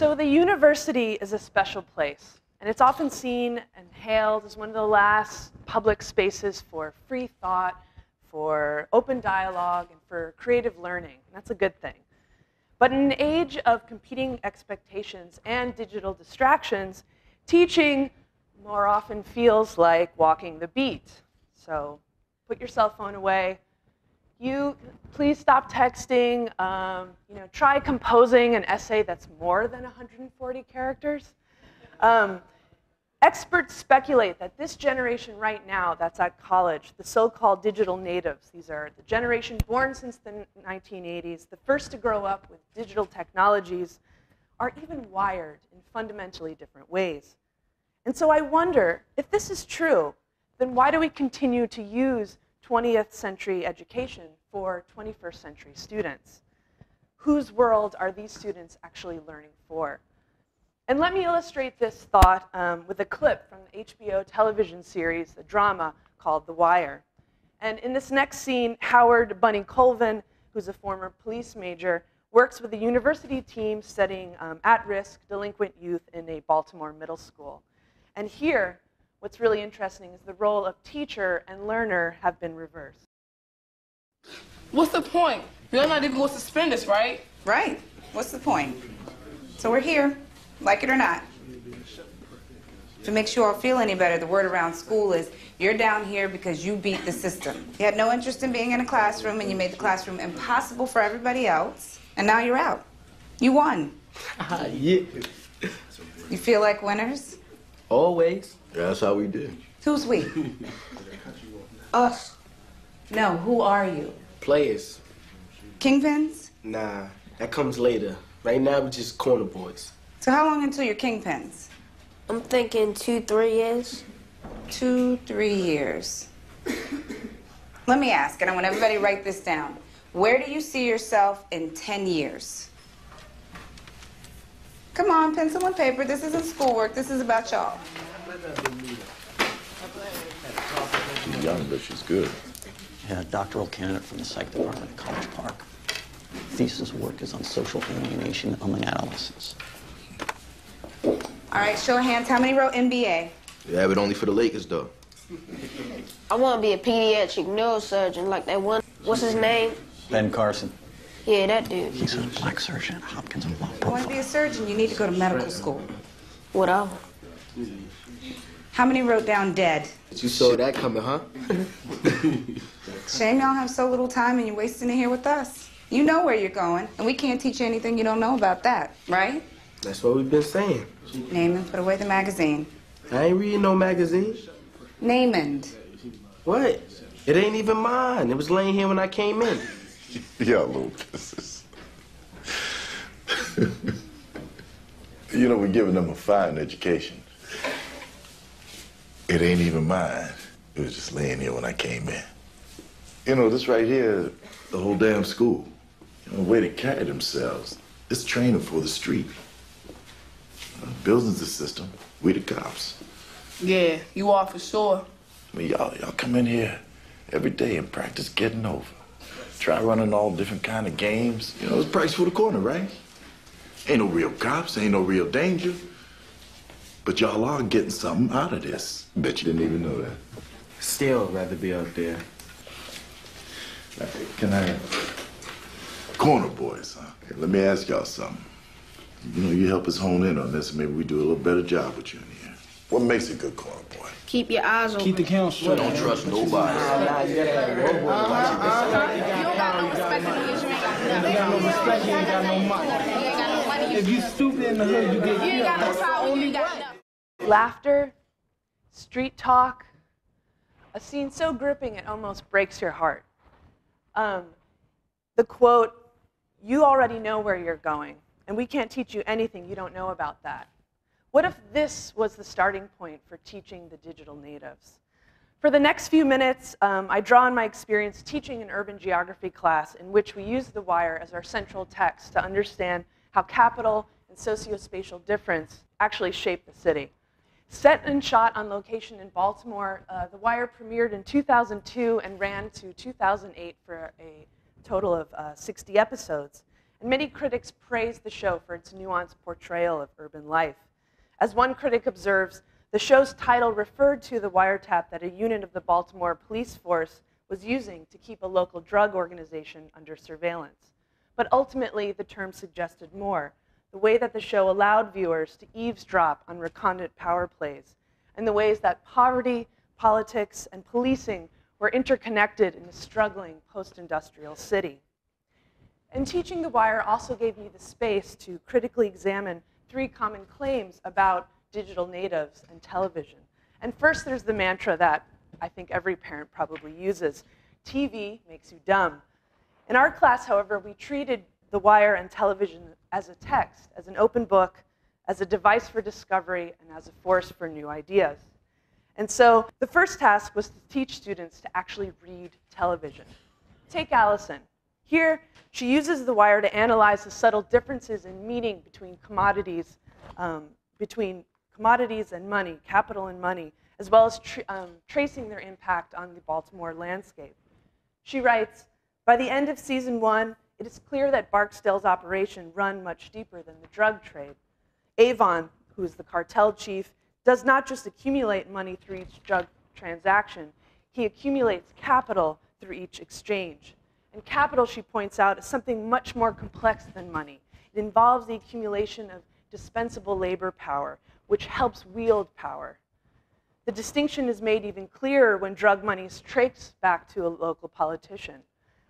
So the university is a special place, and it's often seen and hailed as one of the last public spaces for free thought, for open dialogue, and for creative learning. And that's a good thing. But in an age of competing expectations and digital distractions, teaching more often feels like walking the beat. So put your cell phone away. Please stop texting. Try composing an essay that's more than 140 characters. Experts speculate that this generation right now that's at college, the so-called digital natives, these are the generation born since the 1980s, the first to grow up with digital technologies, are even wired in fundamentally different ways. And so I wonder, if this is true, then why do we continue to use 20th century education for 21st century students? Whose world are these students actually learning for? And let me illustrate this thought with a clip from the HBO television series, the drama called The Wire. And in this next scene, Howard Bunny Colvin, who's a former police major, works with a university team studying at-risk delinquent youth in a Baltimore middle school. And here, what's really interesting is the role of teacher and learner have been reversed. What's the point? You're not even going to suspend us, right? Right. What's the point? So we're here, like it or not. If it makes you all feel any better, the word around school is you're down here because you beat the system. You had no interest in being in a classroom, and you made the classroom impossible for everybody else, and now you're out. You won. Yeah. You feel like winners? Always. Yeah, that's how we do. Who's we? Us. No, who are you? Players. Kingpins? Nah, that comes later. Right now, we're just corner boys. So how long until you're kingpins? I'm thinking 2-3 years. 2-3 years. Let me ask, and I want everybody to write this down. Where do you see yourself in 10 years? Come on, pencil and paper. This isn't schoolwork. This is about y'all. She's young, but she's good. Yeah, doctoral candidate from the psych department at College Park. Thesis work is on social alienation among adolescents. All right, show of hands. How many wrote MBA? Yeah, but only for the Lakers, though. I want to be a pediatric neurosurgeon like that one. What's his name? Ben Carson. Yeah, that dude. He's a black surgeon at Hopkins with low You want profile. to be a surgeon, you need to go to medical school. Whatever. How many wrote down dead? You saw that coming, huh? Shame y'all have so little time and you're wasting it here with us. You know where you're going, and we can't teach you anything you don't know about that, right? That's what we've been saying. Naaman, put away the magazine. I ain't reading no magazine. Naaman. What? It ain't even mine. It was laying here when I came in. Y'all little pisses. You know, we're giving them a fine education. It ain't even mine. It was just laying here when I came in. You know, this right here, the whole damn school. You know, the way they carry themselves. It's training for the street. Building's the system. We the cops. Yeah, you are for sure. I mean, y'all come in here every day and practice getting over. Try running all different kind of games. You know, it's practice for the corner, right? Ain't no real cops, ain't no real danger. But y'all are getting something out of this. Bet you didn't even know that. Still rather be out there. Can I... Corner boys, huh? Hey, let me ask y'all something. You know, you help us hone in on this, and maybe we do a little better job with you in here. What makes a good corner boy? Keep your eyes open. Keep the count straight. Don't trust nobody. Nah, you gotta have a road boy watching this. You don't got no respect for me. You got no respect, you ain't got no money. You ain't got no money. If you stupid in the hood, you get killed. You ain't got no That's the power. You only ain't got way. enough. Laughter, street talk, a scene so gripping it almost breaks your heart. The quote, "You already know where you're going, and we can't teach you anything you don't know about that." What if this was the starting point for teaching the digital natives? For the next few minutes, I draw on my experience teaching an urban geography class in which we use The Wire as our central text to understand how capital and socio-spatial difference actually shape the city. Set and shot on location in Baltimore, The Wire premiered in 2002 and ran to 2008 for a total of 60 episodes. and many critics praise the show for its nuanced portrayal of urban life. As one critic observes, the show's title referred to the wiretap that a unit of the Baltimore police force was using to keep a local drug organization under surveillance. But ultimately, the term suggested more, the way that the show allowed viewers to eavesdrop on recondite power plays, and the ways that poverty, politics, and policing were interconnected in a struggling post-industrial city. And Teaching the Wire also gave me the space to critically examine 3 common claims about digital natives and television. And first, there's the mantra that I think every parent probably uses: TV makes you dumb. In our class, however, we treated the wire and television as a text, as an open book, as a device for discovery, and as a force for new ideas. And so the first task was to teach students to actually read television. Take Allison. Here, she uses the wire to analyze the subtle differences in meaning between commodities and money, capital and money, as well as tracing their impact on the Baltimore landscape. She writes, "By the end of season 1, it is clear that Barksdale's operation run much deeper than the drug trade. Avon, who is the cartel chief, does not just accumulate money through each drug transaction, he accumulates capital through each exchange. And capital, she points out, is something much more complex than money. It involves the accumulation of dispensable labor power, which helps wield power. The distinction is made even clearer when drug money is traced back to a local politician.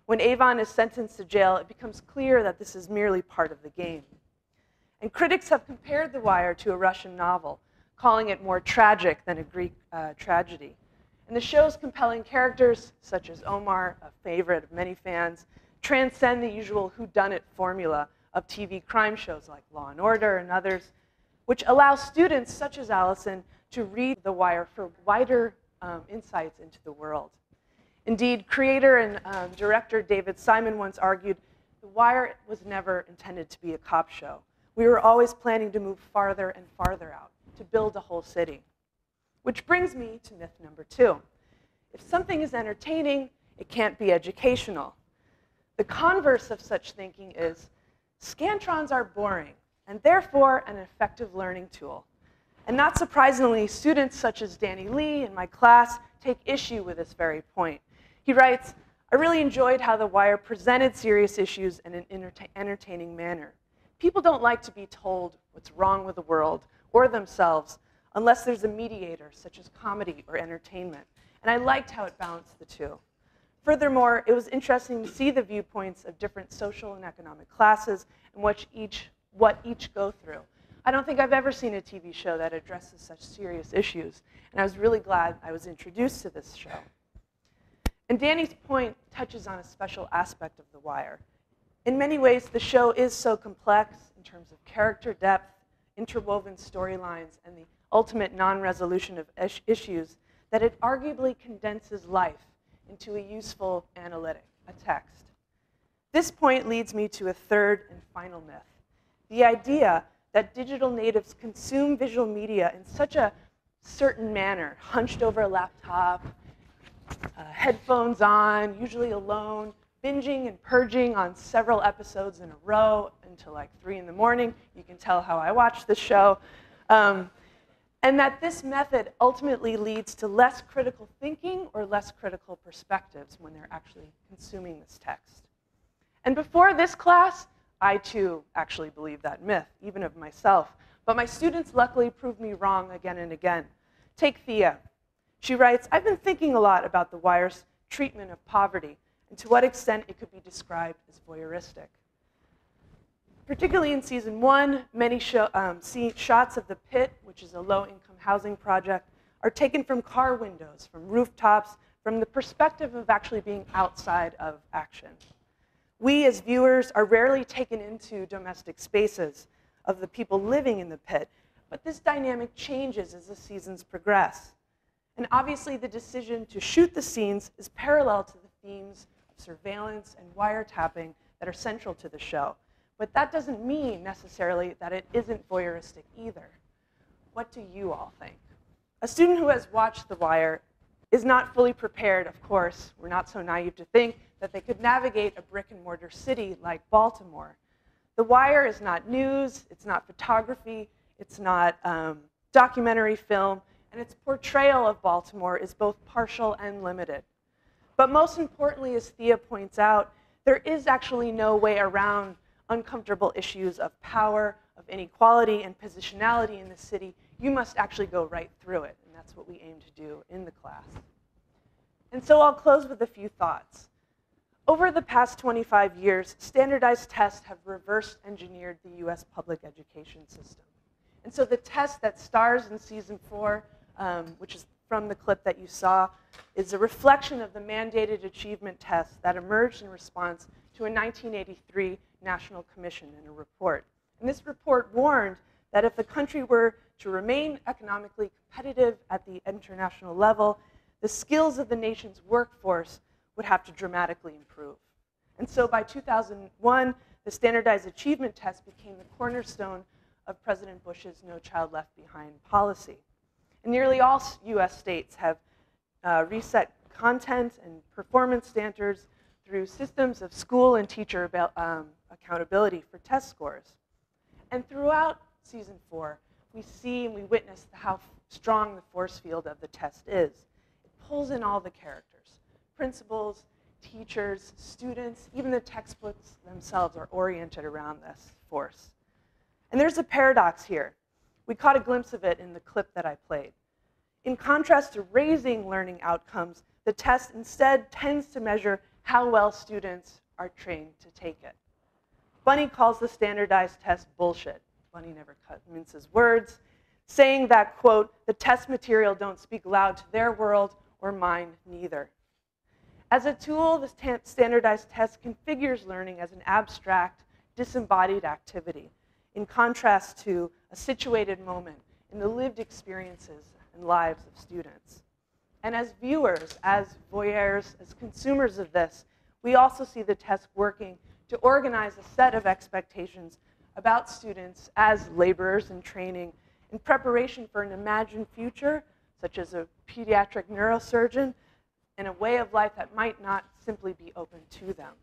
When Avon is sentenced to jail, it becomes clear that this is merely part of the game." And critics have compared The Wire to a Russian novel, calling it more tragic than a Greek tragedy. And the show's compelling characters, such as Omar, a favorite of many fans, transcend the usual whodunit formula of TV crime shows like Law and Order and others, which allow students such as Allison to read The Wire for wider insights into the world. Indeed, creator and director David Simon once argued, "The Wire was never intended to be a cop show. We were always planning to move farther and farther out, to build a whole city." Which brings me to myth number 2. If something is entertaining, it can't be educational. The converse of such thinking is, scantrons are boring, and therefore an effective learning tool. And not surprisingly, students such as Danny Lee in my class take issue with this very point. He writes, "I really enjoyed how The Wire presented serious issues in an entertaining manner. People don't like to be told what's wrong with the world or themselves unless there's a mediator, such as comedy or entertainment. And I liked how it balanced the two. Furthermore, it was interesting to see the viewpoints of different social and economic classes and what each go through. I don't think I've ever seen a TV show that addresses such serious issues, and I was really glad I was introduced to this show." And Danny's point touches on a special aspect of The Wire. In many ways, the show is so complex in terms of character depth, interwoven storylines, and the ultimate non-resolution of issues that it arguably condenses life into a useful analytic, a text. This point leads me to a third and final myth: the idea that digital natives consume visual media in such a certain manner, hunched over a laptop, headphones on, usually alone, binging and purging on several episodes in a row until like 3 in the morning. You can tell how I watch this show. And that this method ultimately leads to less critical thinking or less critical perspectives when they're actually consuming this text. And before this class, I too actually believed that myth, even of myself. But my students luckily proved me wrong again and again. Take Thea. She writes, "I've been thinking a lot about The Wire's treatment of poverty and to what extent it could be described as voyeuristic. Particularly in season 1, many shots of the pit, which is a low-income housing project, are taken from car windows, from rooftops, from the perspective of actually being outside of action. We as viewers are rarely taken into domestic spaces of the people living in the pit, but this dynamic changes as the seasons progress. And obviously the decision to shoot the scenes is parallel to the themes of surveillance and wiretapping that are central to the show. But that doesn't mean necessarily that it isn't voyeuristic either. What do you all think? A student who has watched The Wire is not fully prepared, of course. We're not so naive to think that they could navigate a brick and mortar city like Baltimore. The Wire is not news, it's not photography, it's not documentary film, and its portrayal of Baltimore is both partial and limited. But most importantly, as Thea points out, there is actually no way around uncomfortable issues of power, of inequality, and positionality in the city. You must actually go right through it, and that's what we aim to do in the class. And so I'll close with a few thoughts. Over the past 25 years, standardized tests have reverse engineered the US public education system. And so the test that stars in season 4, which is from the clip that you saw, is a reflection of the mandated achievement test that emerged in response to a 1983 National Commission in a report. And this report warned that if the country were to remain economically competitive at the international level, the skills of the nation's workforce would have to dramatically improve. And so by 2001, the standardized achievement test became the cornerstone of President Bush's No Child Left Behind policy. And nearly all US states have reset content and performance standards through systems of school and teacher accountability for test scores. And throughout season 4, we see and we witness how strong the force field of the test is. It pulls in all the characters. Principals, teachers, students, even the textbooks themselves are oriented around this force. And there's a paradox here. We caught a glimpse of it in the clip that I played. In contrast to raising learning outcomes, the test instead tends to measure how well students are trained to take it. Bunny calls the standardized test bullshit. Bunny never minces words, saying that, quote, the test material don't speak loud to their world or mine neither. As a tool, the standardized test configures learning as an abstract, disembodied activity, in contrast to a situated moment in the lived experiences and lives of students. And as viewers, as voyeurs, as consumers of this, we also see the test working to organize a set of expectations about students as laborers in training in preparation for an imagined future, such as a pediatric neurosurgeon, and a way of life that might not simply be open to them.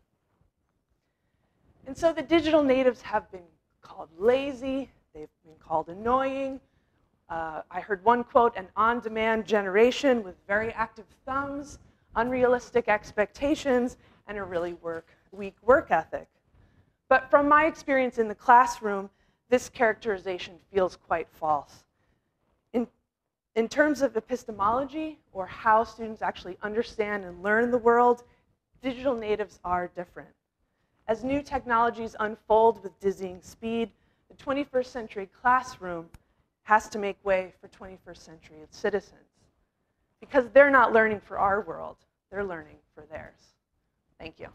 And so the digital natives have been called lazy, they've been called annoying. I heard one quote, an on-demand generation with very active thumbs, unrealistic expectations, and a really weak work ethic. But from my experience in the classroom, this characterization feels quite false. In terms of epistemology, or how students actually understand and learn the world, digital natives are different. As new technologies unfold with dizzying speed, the 21st century classroom has to make way for 21st century citizens. Because they're not learning for our world, they're learning for theirs. Thank you.